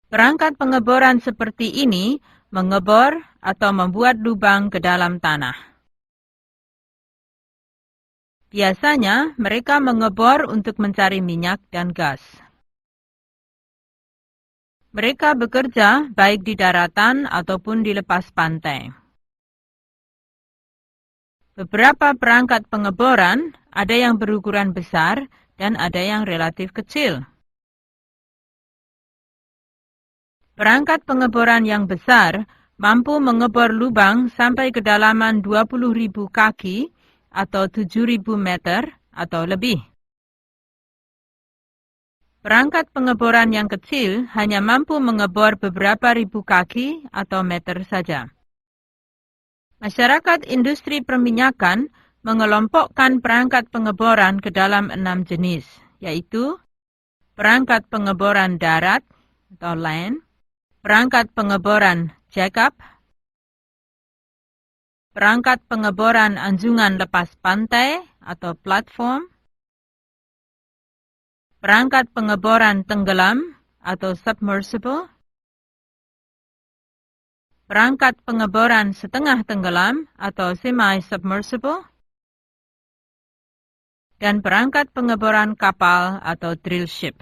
Perangkat pengeboran seperti ini mengebor atau membuat lubang ke dalam tanah. Biasanya, mereka mengebor untuk mencari minyak dan gas. Mereka bekerja baik di daratan ataupun di lepas pantai. Beberapa perangkat pengeboran ada yang berukuran besar dan ada yang relatif kecil. Perangkat pengeboran yang besar mampu mengebor lubang sampai kedalaman 20.000 kaki atau 7.000 meter atau lebih. Perangkat pengeboran yang kecil hanya mampu mengebor beberapa ribu kaki atau meter saja. Masyarakat industri perminyakan mengelompokkan perangkat pengeboran ke dalam 6 jenis, yaitu perangkat pengeboran darat atau land, perangkat pengeboran jack-up, perangkat pengeboran anjungan lepas pantai atau platform, perangkat pengeboran tenggelam atau submersible, perangkat pengeboran setengah tenggelam atau semi-submersible, dan perangkat pengeboran kapal atau drill ship.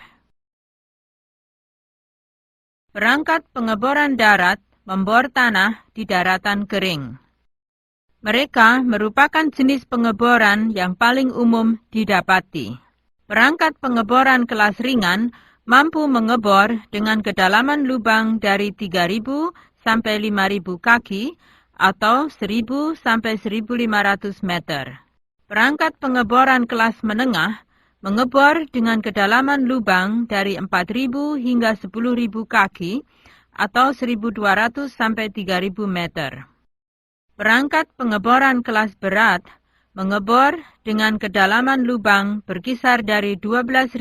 Perangkat pengeboran darat membor tanah di daratan kering. Mereka merupakan jenis pengeboran yang paling umum didapati. Perangkat pengeboran kelas ringan mampu mengebor dengan kedalaman lubang dari 3.000 sampai 5.000 kaki atau 1.000 sampai 1.500 meter. Perangkat pengeboran kelas menengah mengebor dengan kedalaman lubang dari 4.000 hingga 10.000 kaki atau 1.200 sampai 3.000 meter. Perangkat pengeboran kelas berat mengebor dengan kedalaman lubang berkisar dari 12.000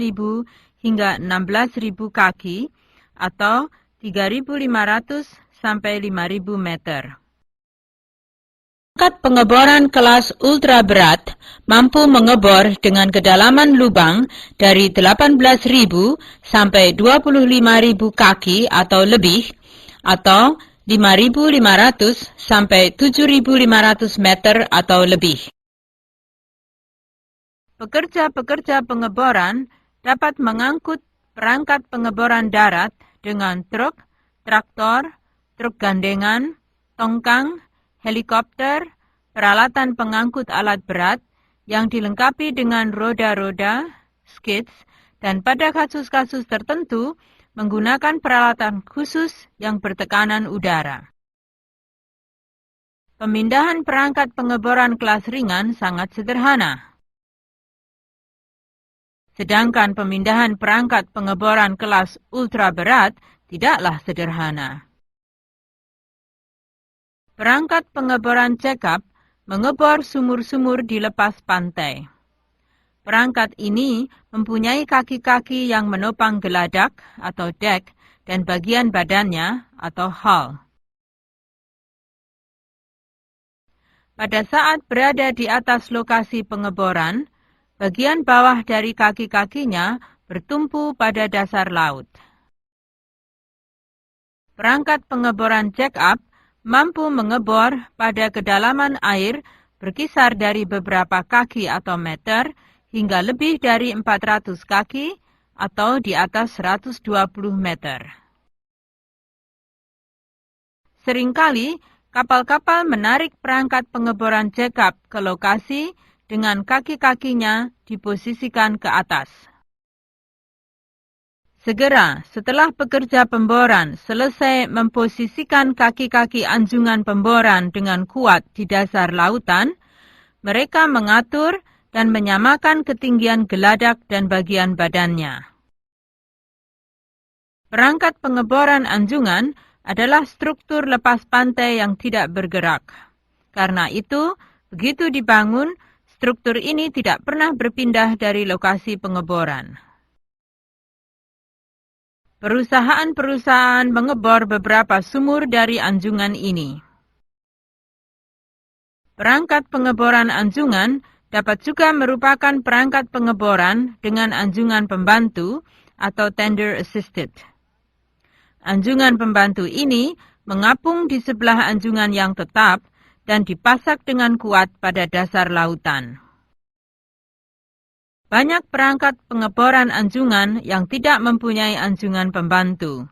hingga 16.000 kaki atau 3.500 sampai 5.000 meter. Perangkat pengeboran kelas ultra berat mampu mengebor dengan kedalaman lubang dari 18.000 sampai 25.000 kaki atau lebih, atau 5.500 sampai 7.500 meter atau lebih. Pekerja-pekerja pengeboran dapat mengangkut perangkat pengeboran darat dengan truk, traktor, truk gandengan, tongkang, helikopter, peralatan pengangkut alat berat yang dilengkapi dengan roda-roda, skids, dan pada kasus-kasus tertentu menggunakan peralatan khusus yang bertekanan udara. Pemindahan perangkat pengeboran kelas ringan sangat sederhana. Sedangkan pemindahan perangkat pengeboran kelas ultra berat tidaklah sederhana. Perangkat pengeboran jack-up mengebor sumur-sumur di lepas pantai. Perangkat ini mempunyai kaki-kaki yang menopang geladak atau deck dan bagian badannya atau hull. Pada saat berada di atas lokasi pengeboran, bagian bawah dari kaki-kakinya bertumpu pada dasar laut. Perangkat pengeboran jack-up mampu mengebor pada kedalaman air berkisar dari beberapa kaki atau meter hingga lebih dari 400 kaki atau di atas 120 meter. Seringkali, kapal-kapal menarik perangkat pengeboran jack-up ke lokasi dengan kaki-kakinya diposisikan ke atas. Segera setelah pekerja pemboran selesai memposisikan kaki-kaki anjungan pemboran dengan kuat di dasar lautan, mereka mengatur dan menyamakan ketinggian geladak dan bagian badannya. Perangkat pengeboran anjungan adalah struktur lepas pantai yang tidak bergerak. Karena itu, begitu dibangun, struktur ini tidak pernah berpindah dari lokasi pengeboran. Perusahaan-perusahaan mengebor beberapa sumur dari anjungan ini. Perangkat pengeboran anjungan dapat juga merupakan perangkat pengeboran dengan anjungan pembantu atau tender assisted. Anjungan pembantu ini mengapung di sebelah anjungan yang tetap dan dipasak dengan kuat pada dasar lautan. Banyak perangkat pengeboran anjungan yang tidak mempunyai anjungan pembantu.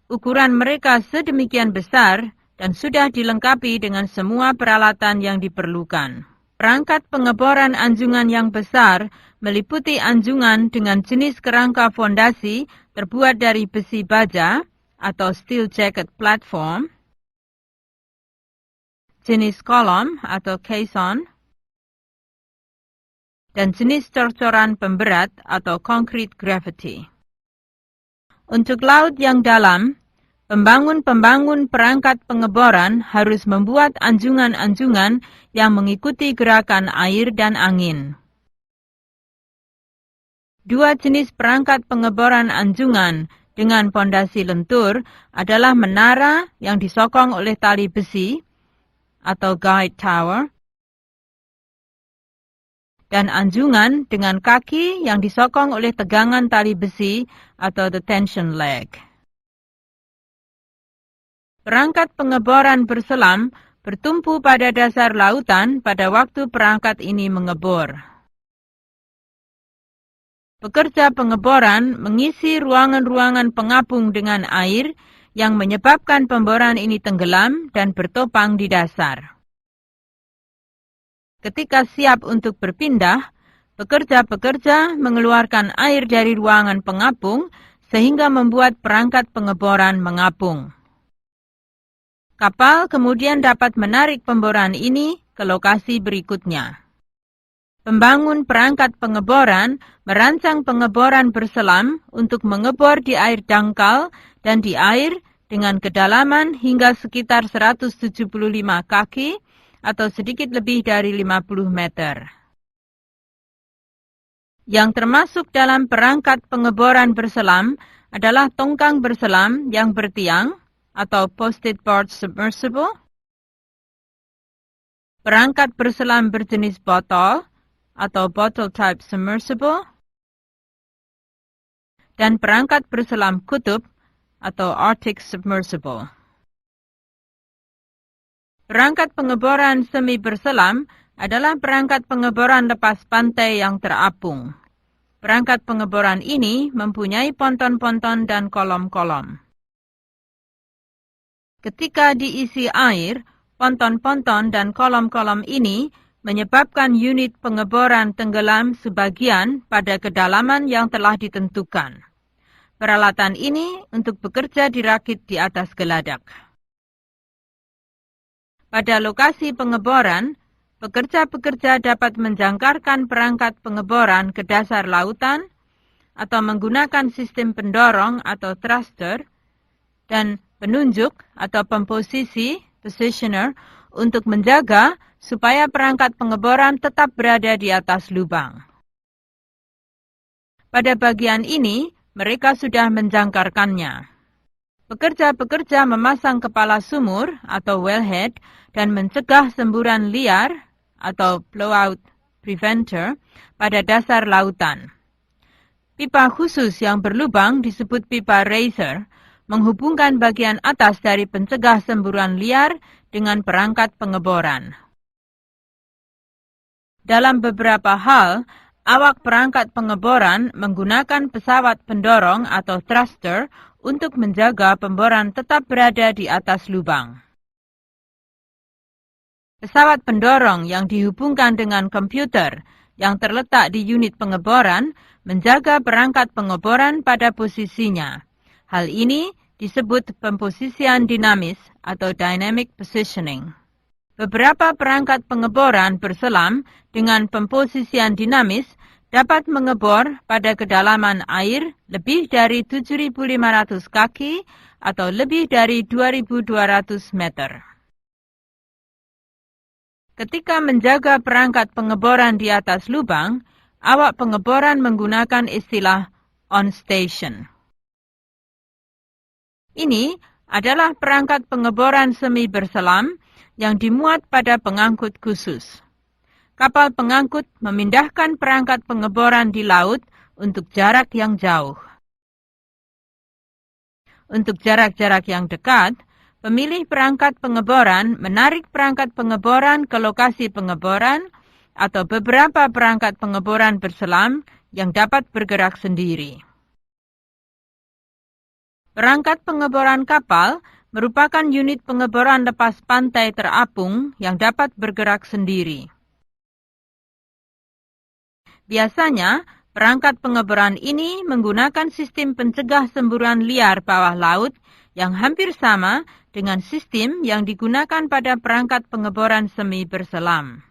Ukuran mereka sedemikian besar dan sudah dilengkapi dengan semua peralatan yang diperlukan. Perangkat pengeboran anjungan yang besar meliputi anjungan dengan jenis kerangka fondasi terbuat dari besi baja atau steel jacket platform, jenis kolom atau caisson, dan jenis cor-coran pemberat atau concrete gravity. Untuk laut yang dalam, pembangun-pembangun perangkat pengeboran harus membuat anjungan-anjungan yang mengikuti gerakan air dan angin. Dua jenis perangkat pengeboran anjungan dengan pondasi lentur adalah menara yang disokong oleh tali besi atau guide tower, dan anjungan dengan kaki yang disokong oleh tegangan tali besi atau the tension leg. Perangkat pengeboran berselam bertumpu pada dasar lautan pada waktu perangkat ini mengebor. Pekerja pengeboran mengisi ruangan-ruangan pengapung dengan air yang menyebabkan pemboran ini tenggelam dan bertopang di dasar. Ketika siap untuk berpindah, pekerja-pekerja mengeluarkan air dari ruangan pengapung sehingga membuat perangkat pengeboran mengapung. Kapal kemudian dapat menarik pemboran ini ke lokasi berikutnya. Pembangun perangkat pengeboran merancang pengeboran berselam untuk mengebor di air dangkal dan di air dengan kedalaman hingga sekitar 175 kaki atau sedikit lebih dari 50 meter. Yang termasuk dalam perangkat pengeboran berselam adalah tongkang berselam yang bertiang atau posted board submersible, perangkat berselam berjenis botol atau bottle type submersible, dan perangkat berselam kutub atau Arctic submersible. Perangkat pengeboran semi berselam adalah perangkat pengeboran lepas pantai yang terapung. Perangkat pengeboran ini mempunyai ponton-ponton dan kolom-kolom. Ketika diisi air, ponton-ponton dan kolom-kolom ini menyebabkan unit pengeboran tenggelam sebagian pada kedalaman yang telah ditentukan. Peralatan ini untuk bekerja dirakit di atas geladak. Pada lokasi pengeboran, pekerja-pekerja dapat menjangkarkan perangkat pengeboran ke dasar lautan atau menggunakan sistem pendorong atau thruster dan penunjuk atau pemposisi positioner untuk menjaga supaya perangkat pengeboran tetap berada di atas lubang. Pada bagian ini, mereka sudah menjangkarkannya. Pekerja-pekerja memasang kepala sumur atau wellhead dan mencegah semburan liar atau blowout preventer pada dasar lautan. Pipa khusus yang berlubang disebut pipa raiser menghubungkan bagian atas dari pencegah semburan liar dengan perangkat pengeboran. Dalam beberapa hal, awak perangkat pengeboran menggunakan pesawat pendorong atau thruster untuk menjaga pemboran tetap berada di atas lubang. Pesawat pendorong yang dihubungkan dengan komputer yang terletak di unit pengeboran menjaga perangkat pengeboran pada posisinya. Hal ini disebut pemposisian dinamis atau dynamic positioning. Beberapa perangkat pengeboran berselam dengan pemposisian dinamis dapat mengebor pada kedalaman air lebih dari 7.500 kaki atau lebih dari 2.200 meter. Ketika menjaga perangkat pengeboran di atas lubang, awak pengeboran menggunakan istilah on station. Ini adalah perangkat pengeboran semi berselam yang dimuat pada pengangkut khusus. Kapal pengangkut memindahkan perangkat pengeboran di laut untuk jarak yang jauh. Untuk jarak-jarak yang dekat, pemilih perangkat pengeboran menarik perangkat pengeboran ke lokasi pengeboran atau beberapa perangkat pengeboran berselam yang dapat bergerak sendiri. Perangkat pengeboran kapal merupakan unit pengeboran lepas pantai terapung yang dapat bergerak sendiri. Biasanya, perangkat pengeboran ini menggunakan sistem pencegah semburan liar bawah laut yang hampir sama dengan sistem yang digunakan pada perangkat pengeboran semi berselam.